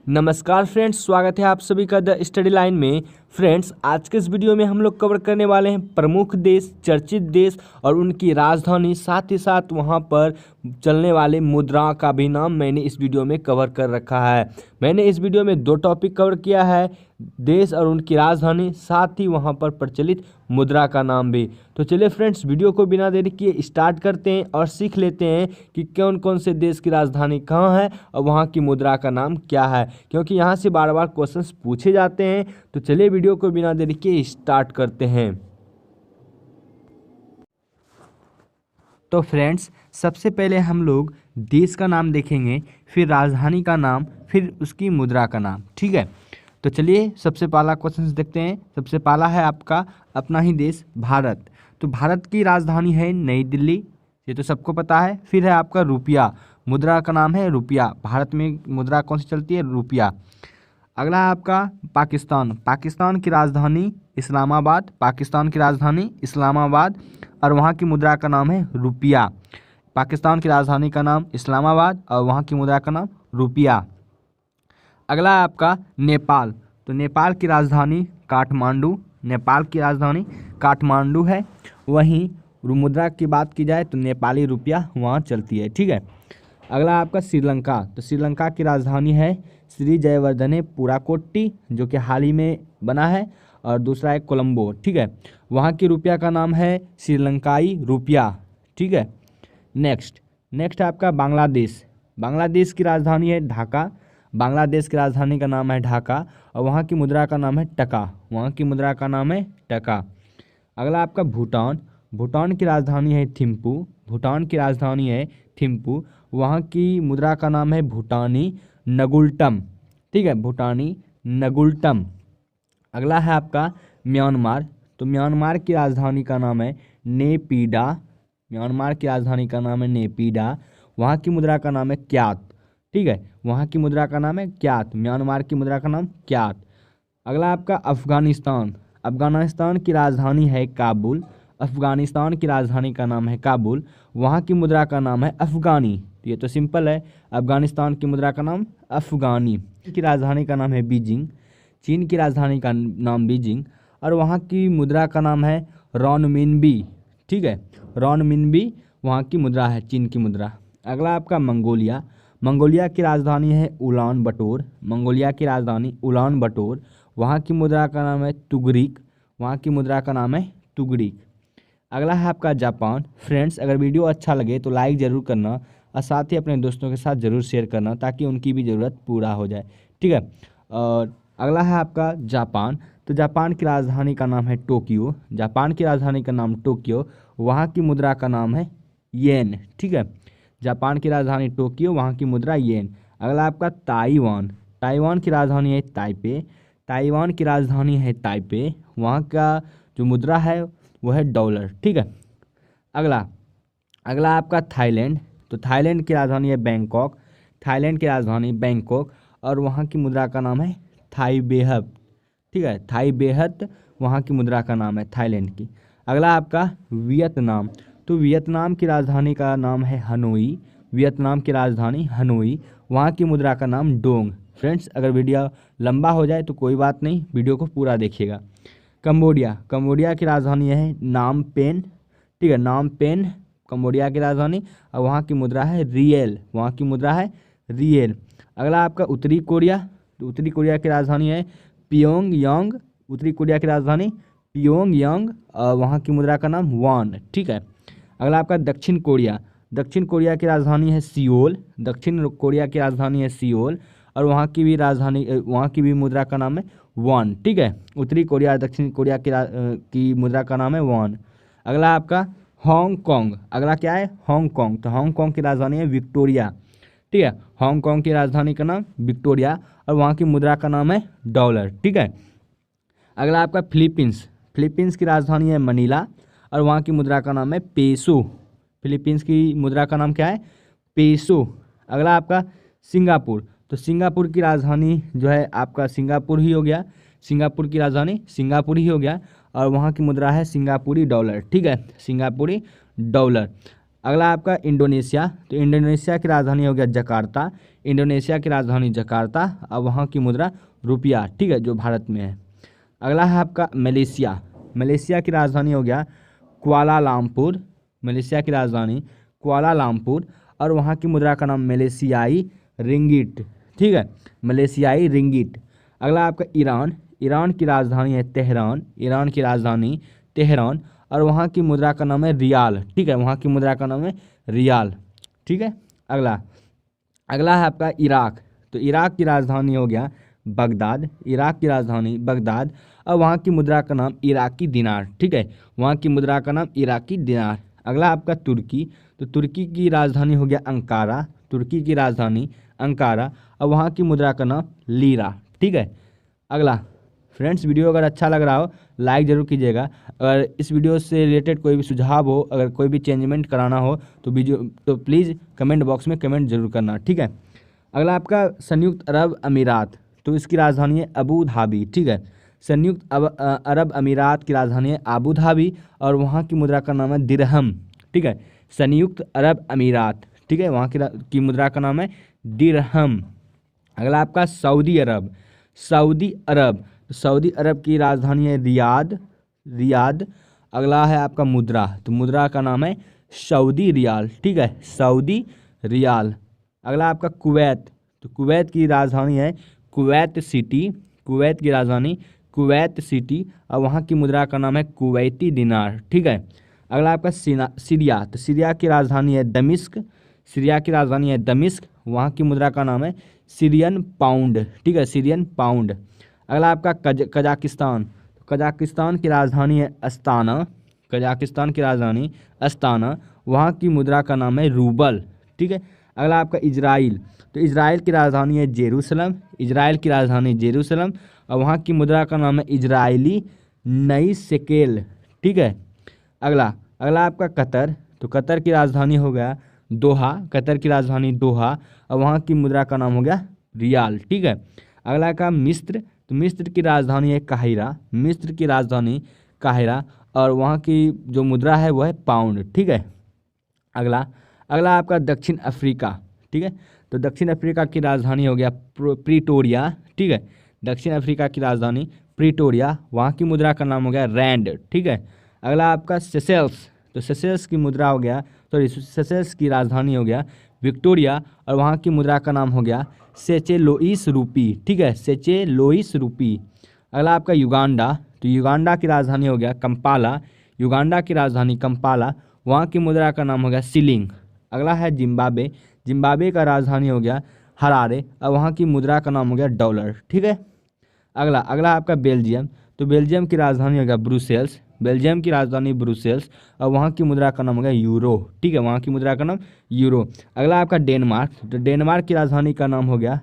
नमस्कार फ्रेंड्स, स्वागत है आप सभी का द स्टडी लाइन में। फ्रेंड्स, आज के इस वीडियो में हम लोग कवर करने वाले हैं प्रमुख देश, चर्चित देश और उनकी राजधानी, साथ ही साथ वहां पर चलने वाले मुद्रा का भी नाम मैंने इस वीडियो में कवर कर रखा है। मैंने इस वीडियो में 2 टॉपिक कवर किया है, देश और उनकी राजधानी, साथ ही वहां पर प्रचलित मुद्रा का नाम भी। तो चलिए फ्रेंड्स, वीडियो को बिना देरी किए स्टार्ट करते हैं और सीख लेते हैं कि कौन कौन से देश की राजधानी कहाँ है और वहाँ की मुद्रा का नाम क्या है, क्योंकि यहाँ से बार बार क्वेश्चंस पूछे जाते हैं। तो चलिए वीडियो को बिना देरी किए स्टार्ट करते हैं। तो फ्रेंड्स, सबसे पहले हम लोग देश का नाम देखेंगे, फिर राजधानी का नाम, फिर उसकी मुद्रा का नाम। ठीक है, तो चलिए सबसे पहला क्वेश्चन देखते हैं। सबसे पहला है आपका अपना ही देश भारत। तो भारत की राजधानी है नई दिल्ली, ये तो सबको पता है। फिर है आपका रुपया, मुद्रा का नाम है रुपया। भारत में मुद्रा कौन सी चलती है? रुपया। अगला है आपका पाकिस्तान। पाकिस्तान की राजधानी इस्लामाबाद, पाकिस्तान की राजधानी इस्लामाबाद और वहाँ की मुद्रा का नाम है रुपया। पाकिस्तान की राजधानी का नाम इस्लामाबाद और वहाँ की मुद्रा का नाम रुपया। अगला है आपका नेपाल। तो नेपाल की राजधानी काठमांडू, नेपाल की राजधानी काठमांडू है। वहीं मुद्रा की बात की जाए तो नेपाली रुपया वहाँ चलती है। ठीक है, अगला आपका श्रीलंका। तो श्रीलंका की राजधानी है श्री जयवर्धने पुराकोट्टी, जो कि हाल ही में बना है, और दूसरा है कोलंबो। ठीक है, वहाँ की रुपया का नाम है श्रीलंकाई रुपया। ठीक है, नेक्स्ट है आपका बांग्लादेश। बांग्लादेश की राजधानी है ढाका, बांग्लादेश की राजधानी का नाम है ढाका और वहाँ की मुद्रा का नाम है टका, वहाँ की मुद्रा का नाम है टका। अगला आपका भूटान। भूटान की राजधानी है थिम्पू, भूटान की राजधानी है थिम्पू, वहाँ की मुद्रा का नाम है भूटानी नगुल्टम। ठीक है, भूटानी नगुल्टम। अगला है आपका म्यांमार। तो म्यांमार की राजधानी का नाम है नेपीडा, म्यांमार की राजधानी का नाम है नेपीडा, वहाँ की मुद्रा का नाम है क्यात। ठीक है, वहाँ की मुद्रा का नाम है क्यात, म्यांमार की मुद्रा का नाम क्यात। अगला आपका अफगानिस्तान। अफगानिस्तान की राजधानी है काबुल, अफगानिस्तान की राजधानी का नाम है काबुल, वहाँ की मुद्रा का नाम है अफगानी। तो ये तो सिंपल है, अफगानिस्तान की मुद्रा का नाम अफगानी। की राजधानी का नाम है बीजिंग, चीन की राजधानी का नाम बीजिंग और वहाँ की मुद्रा का नाम है रॉनमिनबी। ठीक है, रॉनमिनबी वहाँ की मुद्रा है, चीन की मुद्रा। अगला आपका मंगोलिया। मंगोलिया की राजधानी है उलान बटोर, मंगोलिया की राजधानी उलान बटोर, वहाँ की मुद्रा का नाम है तुगरिक, वहाँ की मुद्रा का नाम है तुगरिक। अगला है आपका जापान। फ्रेंड्स, अगर वीडियो अच्छा लगे तो लाइक ज़रूर करना और साथ ही अपने दोस्तों के साथ ज़रूर शेयर करना ताकि उनकी भी ज़रूरत पूरा हो जाए। ठीक है, और अगला है आपका जापान। तो जापान की राजधानी का नाम है टोक्यो, जापान की राजधानी का नाम टोक्यो, वहाँ की मुद्रा का नाम है येन। ठीक है, जापान की राजधानी टोक्यो, वहाँ की मुद्रा येन। अगला आपका ताइवान। ताइवान की राजधानी है ताइपे, ताइवान की राजधानी है ताइपे, वहाँ का जो मुद्रा है वो है डॉलर। ठीक है, अगला आपका थाईलैंड। तो थाईलैंड की राजधानी है बैंकॉक, थाईलैंड की राजधानी बैंकॉक और वहाँ की मुद्रा का नाम है थाई बेहत। ठीक है, थाई बेहत वहाँ की मुद्रा का नाम है थाईलैंड की। अगला आपका वियतनाम। तो वियतनाम की राजधानी का नाम है हनोई, वियतनाम की राजधानी हनोई, वहाँ की मुद्रा का नाम डोंग। फ्रेंड्स, अगर वीडियो लंबा हो जाए तो कोई बात नहीं, वीडियो को पूरा देखिएगा। कंबोडिया। कंबोडिया की राजधानी है नाम पेन। ठीक है, नाम पेन कंबोडिया की राजधानी और वहाँ की मुद्रा है रियल, वहाँ की मुद्रा है रियल। अगला आपका उत्तरी कोरिया। तो उत्तरी कोरिया की राजधानी है पियोंगयांग, उत्तरी कोरिया की राजधानी पियोंगयांग और वहाँ की मुद्रा का नाम वॉन। ठीक है, अगला आपका दक्षिण कोरिया। दक्षिण कोरिया की राजधानी है सियोल, दक्षिण कोरिया की राजधानी है सियोल और वहाँ की भी राजधानी, वहाँ की भी मुद्रा का नाम है वॉन। ठीक है, उत्तरी कोरिया दक्षिण कोरिया की मुद्रा का नाम है वॉन। अगला आपका हांगकांग। अगला क्या है? हांगकांग। तो हांगकांग की राजधानी है विक्टोरिया। ठीक है, हांगकांग की राजधानी का नाम विक्टोरिया और वहाँ की मुद्रा का नाम है डॉलर। ठीक है, अगला आपका फिलीपींस। फिलीपींस की राजधानी है मनीला और वहाँ की मुद्रा का नाम है पेसो। फिलीपींस की मुद्रा का नाम क्या है? पेसो। अगला आपका सिंगापुर। तो सिंगापुर की राजधानी जो है आपका सिंगापुर ही हो गया, सिंगापुर की राजधानी सिंगापुर ही हो गया और वहाँ की मुद्रा है सिंगापुरी डॉलर। ठीक है, सिंगापुरी डॉलर। अगला आपका इंडोनेशिया, तो इंडोनेशिया की राजधानी हो गया जकार्ता। इंडोनेशिया की राजधानी जकार्ता और वहाँ की मुद्रा रुपया, ठीक है, जो भारत में है। अगला है आपका मलेशिया। मलेशिया की राजधानी हो गया कुआलालंपुर। मलेशिया की राजधानी कुआलालंपुर और वहाँ की मुद्रा का नाम मलेशियाई रिंगिट, ठीक है, मलेशियाई रिंगिट। अगला आपका ईरान। ईरान की राजधानी है तेहरान। ईरान की राजधानी तेहरान और वहाँ की मुद्रा का नाम है रियाल, ठीक है, वहाँ की मुद्रा का नाम है रियाल, ठीक है। अगला अगला है आपका इराक। तो इराक की राजधानी हो गया बगदाद। इराक की राजधानी बगदाद और वहाँ की मुद्रा का नाम इराकी दिनार, ठीक है, वहाँ की मुद्रा का नाम इराकी दिनार। अगला आपका तुर्की। तो तुर्की की राजधानी हो गया अंकारा। तुर्की की राजधानी अंकारा और वहाँ की मुद्रा का नाम लीरा, ठीक है। अगला फ्रेंड्स, वीडियो अगर अच्छा लग रहा हो लाइक ज़रूर कीजिएगा। अगर इस वीडियो से रिलेटेड कोई भी सुझाव हो, अगर कोई भी चेंजमेंट कराना हो तो वीडियो तो प्लीज़ कमेंट बॉक्स में कमेंट जरूर करना, ठीक है। अगला आपका संयुक्त अरब अमीरात। तो इसकी राजधानी है अबू धाबी, ठीक है। संयुक्त अरब अमीरात की राजधानी है अबू धाबी और वहाँ की मुद्रा का नाम है दिरहम, ठीक है। संयुक्त अरब अमीरात, ठीक है, वहाँ की मुद्रा का नाम है दिरहम। अगला आपका सऊदी अरब। सऊदी अरब, सऊदी अरब की राजधानी है रियाद। रियाद। अगला है आपका मुद्रा। तो मुद्रा का नाम है सऊदी रियाल, ठीक है, सऊदी रियाल। अगला आपका कुवैत। तो कुवैत की राजधानी है कुवैत सिटी। कुवैत की राजधानी कुवैत सिटी और वहाँ की मुद्रा का नाम है कुवैती दिनार, ठीक है। अगला आपका सीरिया। तो सीरिया की राजधानी है दमिश्क। सीरिया की राजधानी है दमिश्क, वहाँ की मुद्रा का नाम है सीरियन पाउंड, ठीक है, सीरियन पाउंड। अगला आपका कजाकिस्तान। तो कजाकिस्तान की राजधानी है अस्ताना। कजाकिस्तान की राजधानी अस्ताना, वहाँ की मुद्रा का नाम है रूबल, ठीक है। अगला आपका इजराइल। तो इजराइल की राजधानी है जेरूसलम। इजराइल की राजधानी जेरूसलम और वहाँ की मुद्रा का नाम है इजरायली नई शेकेल, ठीक है। अगला अगला आपका कतर। तो कतर की राजधानी हो गया दोहा। कतर की राजधानी दोहा और वहाँ की मुद्रा का नाम हो गया रियाल, ठीक है। अगला का मिस्र। तो मिस्र की राजधानी है काहिरा। मिस्र की राजधानी काहिरा और वहाँ की जो मुद्रा है वो है पाउंड, ठीक है। अगला अगला आपका दक्षिण अफ्रीका, ठीक है। तो दक्षिण अफ्रीका की राजधानी हो गया प्रीटोरिया, ठीक है। दक्षिण अफ्रीका की राजधानी प्रीटोरिया, वहाँ की मुद्रा का नाम हो गया रैंड, ठीक है। अगला आपका सेशेल्स। तो सेशेल्स की मुद्रा हो गया सेशेल्स की राजधानी हो गया विक्टोरिया और वहाँ की मुद्रा का नाम हो गया सेचेलोइस रूपी, ठीक है, सेचेलोइस रूपी। अगला आपका युगांडा। तो युगांडा की राजधानी हो गया कंपाला। युगांडा की राजधानी कंपाला, वहाँ की मुद्रा का नाम हो गया शिलिंग। अगला है जिम्बाब्वे। जिम्बाब्वे का राजधानी हो गया हरारे और वहाँ की मुद्रा का नाम हो गया डॉलर, ठीक है। अगला अगला आपका बेल्जियम। तो बेल्जियम की राजधानी हो गया ब्रुसेल्स। बेल्जियम की राजधानी ब्रुसेल्स और वहाँ की मुद्रा का नाम हो गया यूरो, ठीक है, वहाँ की मुद्रा का नाम यूरो। अगला आपका डेनमार्क। तो डेनमार्क की राजधानी का नाम हो गया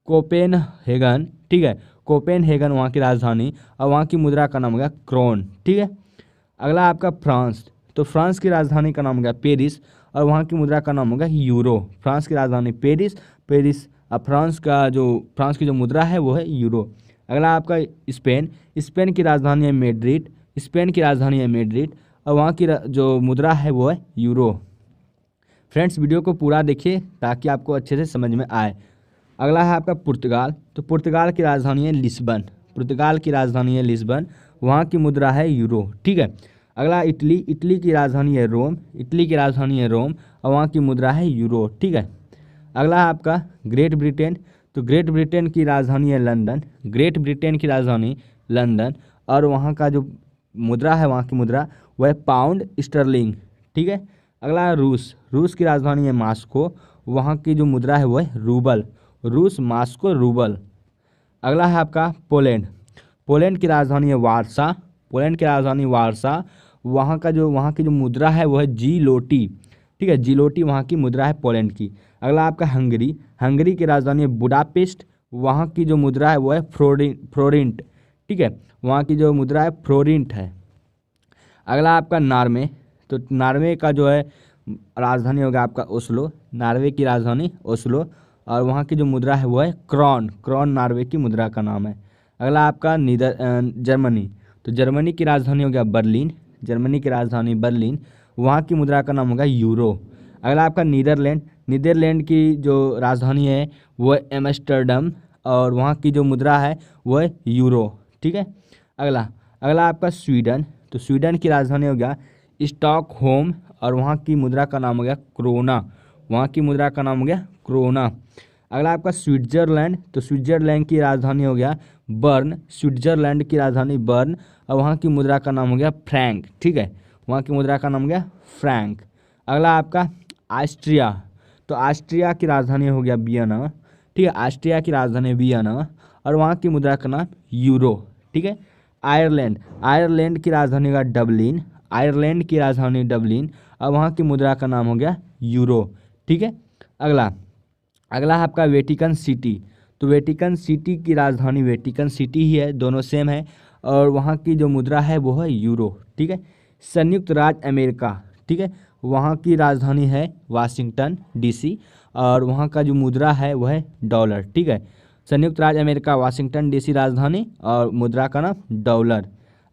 कोपेनहेगन, ठीक है, कोपेनहेगन वहाँ की राजधानी और वहाँ की मुद्रा का नाम हो गया क्रोन, ठीक है। अगला आपका फ्रांस। तो फ्रांस की राजधानी का नाम हो गया पेरिस और वहाँ की मुद्रा का नाम हो गया यूरो। फ्रांस की राजधानी पेरिस। पेरिस और फ्रांस की जो मुद्रा है वो है यूरो। अगला आपका स्पेन। स्पेन की राजधानी है मैड्रिड। स्पेन की राजधानी है मैड्रिड और वहाँ की जो मुद्रा है वो है यूरो। फ्रेंड्स, वीडियो को पूरा देखिए ताकि आपको अच्छे से समझ में आए। अगला है आपका पुर्तगाल। तो पुर्तगाल की राजधानी है लिस्बन। पुर्तगाल की राजधानी है लिस्बन, वहाँ की मुद्रा है यूरो, ठीक है। अगला इटली। इटली की राजधानी है रोम। इटली की राजधानी है रोम और वहाँ की मुद्रा है यूरो, ठीक है। अगला है आपका ग्रेट ब्रिटेन। तो ग्रेट ब्रिटेन की राजधानी है लंदन। ग्रेट ब्रिटेन की राजधानी लंदन और वहाँ का जो मुद्रा है, वहाँ की मुद्रा वह है पाउंड स्टर्लिंग, ठीक है। अगला है रूस। रूस की राजधानी है मास्को, वहाँ की जो मुद्रा है वह है रूबल। रूस, मास्को, रूबल। अगला है आपका पोलैंड। पोलैंड की राजधानी है वारसा। पोलैंड की राजधानी वारसा, वहाँ की जो मुद्रा है वो है जीलोटी, ठीक है, जीलोटी वहाँ की मुद्रा है पोलैंड की। अगला आपका हंगरी। हंगरी की राजधानी है बुडापेस्ट, वहाँ की जो मुद्रा है वो है फ्लोरिंट, ठीक है, वहाँ की जो मुद्रा है फ्लोरिंट है। अगला आपका नार्वे। तो नार्वे का जो है राजधानी होगा आपका ओस्लो। नार्वे की राजधानी ओस्लो और वहाँ की जो मुद्रा है वो है क्रॉन। क्रॉन नार्वे की मुद्रा का नाम है। अगला आपका जर्मनी। तो जर्मनी की राजधानी हो गया बर्लिन। जर्मनी की राजधानी बर्लिन वहाँ की मुद्रा का नाम होगा यूरो। अगला आपका नीदरलैंड, नीदरलैंड की जो राजधानी है वो है एम्स्टर्डम और वहाँ की जो मुद्रा है वो है यूरो। ठीक है। अगला अगला आपका स्वीडन, तो स्वीडन की राजधानी हो गया स्टॉकहोम और वहाँ की मुद्रा का नाम हो गया क्रोना, वहाँ की मुद्रा का नाम हो गया क्रोना। अगला आपका स्विट्जरलैंड, तो स्विट्जरलैंड की राजधानी हो गया बर्न, स्विट्जरलैंड की राजधानी बर्न और वहाँ की मुद्रा का नाम हो गया फ्रैंक। ठीक है, वहाँ की मुद्रा का नाम हो गया फ्रैंक। अगला आपका ऑस्ट्रिया, तो ऑस्ट्रिया की राजधानी हो गया वियना। ठीक है, ऑस्ट्रिया की राजधानी वियना और वहाँ की मुद्रा का नाम यूरो। ठीक है। आयरलैंड, आयरलैंड की राजधानी होगा डबलिन, आयरलैंड की राजधानी डबलिन और वहाँ की मुद्रा का नाम हो गया यूरो। ठीक है। अगला अगला है आपका वेटिकन सिटी, तो वेटिकन सिटी की राजधानी वेटिकन सिटी ही है, दोनों सेम है और वहाँ की जो मुद्रा है वो है यूरो। ठीक है। संयुक्त राज्य अमेरिका, ठीक है, वहाँ की राजधानी है वाशिंगटन डीसी और वहाँ का जो मुद्रा है वह है डॉलर। ठीक है, संयुक्त राज्य अमेरिका वाशिंगटन डीसी राजधानी और मुद्रा का नाम डॉलर।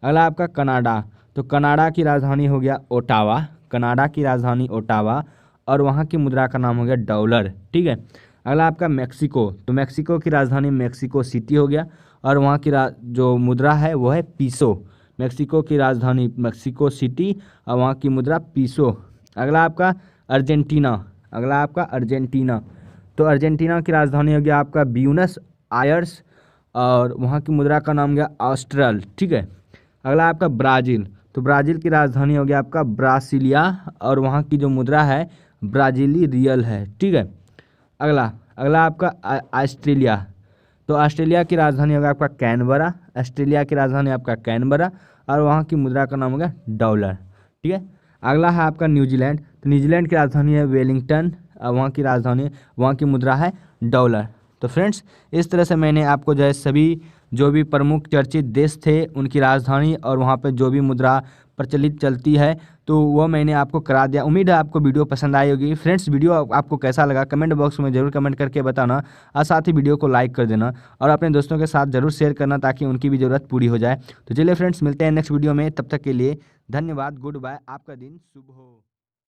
अगला आपका कनाडा, तो कनाडा की राजधानी हो गया ओटावा, कनाडा की राजधानी ओटावा और वहाँ की मुद्रा का नाम हो गया डॉलर। ठीक है। अगला आपका मैक्सिको, तो मैक्सिको की राजधानी मैक्सिको सिटी हो गया और वहाँ की जो मुद्रा है वो है पीसो, मैक्सिको की राजधानी मैक्सिको सिटी और वहाँ की मुद्रा पीसो। अगला आपका अर्जेंटीना, अगला आपका अर्जेंटीना, तो अर्जेंटीना की राजधानी हो गया आपका ब्यूनस आयर्स और वहाँ की मुद्रा का नाम गया ऑस्ट्रल। ठीक है। अगला आपका ब्राज़ील, तो ब्राज़ील की राजधानी हो गया आपका ब्रासिलिया और वहाँ की जो मुद्रा है ब्राज़ीली रियल है। ठीक है। अगला अगला आपका ऑस्ट्रेलिया, तो ऑस्ट्रेलिया की राजधानी होगा आपका कैनबरा, ऑस्ट्रेलिया की राजधानी आपका कैनबरा और वहाँ की मुद्रा का नाम होगा डॉलर। ठीक है। अगला है आपका न्यूजीलैंड, तो न्यूजीलैंड की राजधानी है वेलिंगटन और वहाँ की राजधानी वहाँ की मुद्रा है डॉलर। तो फ्रेंड्स, इस तरह से मैंने आपको जो है सभी जो भी प्रमुख चर्चित देश थे उनकी राजधानी और वहाँ पर जो भी मुद्रा प्रचलित चलती है तो वो मैंने आपको करा दिया। उम्मीद है आपको वीडियो पसंद आई होगी। फ्रेंड्स, वीडियो आपको कैसा लगा कमेंट बॉक्स में जरूर कमेंट करके बताना और साथ ही वीडियो को लाइक कर देना और अपने दोस्तों के साथ जरूर शेयर करना ताकि उनकी भी ज़रूरत पूरी हो जाए। तो चलिए फ्रेंड्स, मिलते हैं नेक्स्ट वीडियो में, तब तक के लिए धन्यवाद, गुड बाय, आपका दिन शुभ हो।